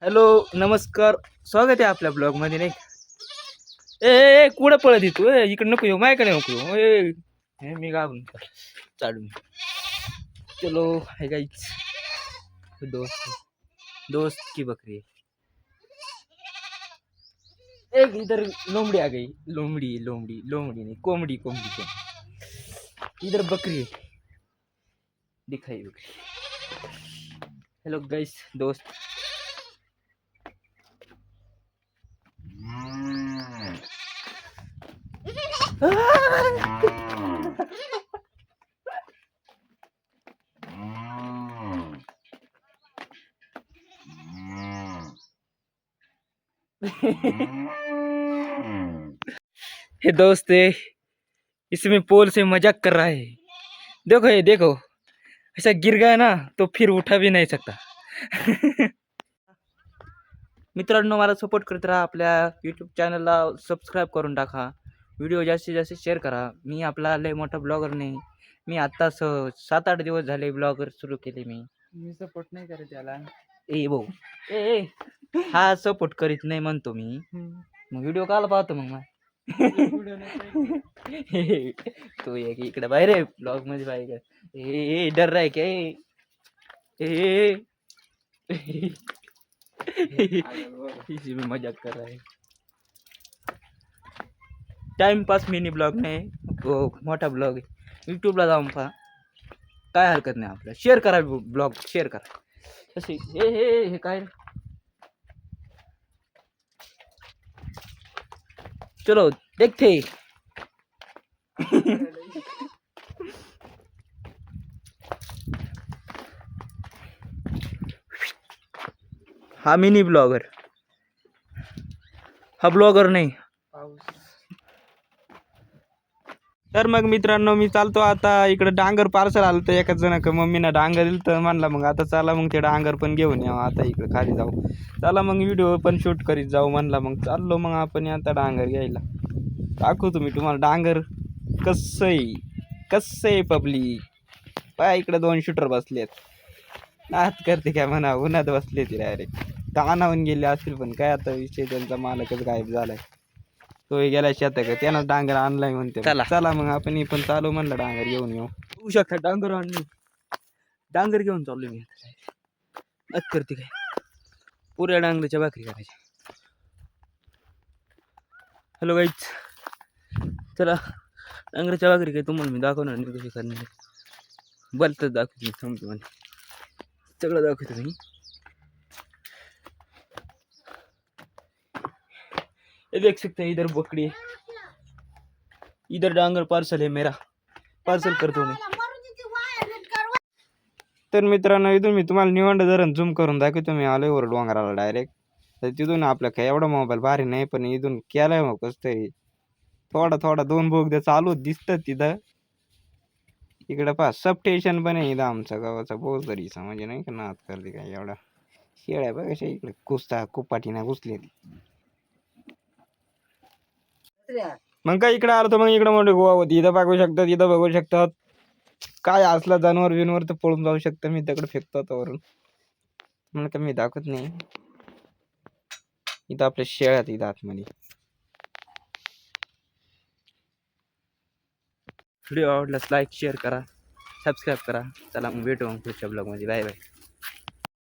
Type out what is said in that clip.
Hello नमस्कार. स्वागत आहे आपल्या ब्लॉग मध्ये. नाही ए कुठं पळत तू इकडे नको येऊ माझ्याकडे नको येऊ मी गावून चालू. चलो है गाइस. दोस्त दोस्त की बकरी. एक इधर लोमड़ी आ गई. लोमड़ी लोमड़ी लोमड़ी नहीं कोमड़ी कोमड़ी कोमड़ी. इधर बकरी दिखाई बकरी. हेलो गाइस दोस्त. ये दोस्त है इसमें पोल से मजाक कर रहा है. देखो ये देखो ऐसा गिर गया ना तो फिर उठा भी नहीं सकता. मित्रांनो मला सपोर्ट करत राहा. आपल्या यूट्यूब चॅनलला सबस्क्राईब करून टाका. व्हिडिओ जास्तीत जास्त शेअर करा. मी आपला लय मोठा ब्लॉगर नाही. मी आत्ता 7-8 दिवस झाले ब्लॉगर सुरू केले. मी सपोर्ट नाही करत त्याला. ए भाऊ ए हा सपोर्ट करीत नाही म्हणतो मी. मग व्हिडिओ काल पाहतो मग तो एक इकडे बाहेर आहे ब्लॉग मध्ये बाहेर. ए डर रहा है क्या ए इसी में मजाक कर रहा है. टाइम पास मिनी ब्लॉग नाही तो मोठा ब्लॉग आहे. यूट्यूबला जाऊन पहा काय हरकत नाही. आपलं शेअर करा. ब्लॉग शेअर करा. तसे हे काय चलो देखते. हा मिनी ब्लॉगर. हा ब्लॉगर नाही. तर मग मित्रांनो मी चालतो आता. इकडे डांगर पार्सल आलं तर एकाच जण मम्मीनं डांगर दिलं तर म्हणला मग आता चला मग ते डांगर पण घेऊन यावं. आता इकडे खाली जाऊ. चला मग व्हिडिओ पण शूट करीत जाऊ म्हणला. मग चाललो मग आपण आता डांगर घ्यायला. दाखवतो मी तुम्हाला डांगर कसं आहे पब्लिक. पाय इकडे 2 शूटर बसलेत. नात करते काय म्हणा उन्हात बसले ती डायरेक्ट. ताणावून गेले असतील पण काय आता विषय त्यांचा मालकच गायब झालाय. तो गेला शेतात का त्यानं डांगर आणलाय म्हणते. चला मग आपण पण चालू म्हणलं डांगर घेऊन येऊ. होऊ शकता डांगर आणली. डांगर घेऊन चाललो मी. नत करते काय पुऱ्या डांगराच्या भाकरी करायच्या. हॅलो गाईच चला डांगराच्या भाकरी काय तुम्हाला मी दाखवणार नाही कशी करणार. बलतच दाखवतो समजू म्हणजे सगळं दाखवतो मी. ये देख सकते हैं इधर बकरी है. इधर डांगर पार्सल है मेरा. पार्सल करतो मी. तर मित्रांनो इथून मी तुम्हाला निवंड धरण झूम करून दाखवतो. मी आलोय वर डोंगराला डायरेक्ट. तर तिथून आपलं काय एवढा मोबाईल भारी नाही पण इथून केलाय मग कसं तरी थोडा 2 बोगद्या चालू दिसतात तिथं. इकडं पहा सब स्टेशन पण आहे इथं आमचा गावाचा बोजदरीचा. म्हणजे नाही का नात करते काय एवढा शेळ्या बघ कशा इकडे कुसता कुपाटीना घुसले. मग काय इकडे आलो तर मग इकडे मोठे गोवा होती. इथं बघू शकतात. इथं बघू शकतात काय असला जानवर बिनवर तर पळून जाऊ शकतं. मी दगड फेकतो वरून म्हणून का मी दाखवत नाही. इथं आपल्या शेळ्यात इथं आतमध्ये. व्हिडिओ आवडल्यास लाईक शेअर करा सबस्क्राईब करा. चला मग भेटू मग पुढच्या ब्लॉगमध्ये. Bye bye.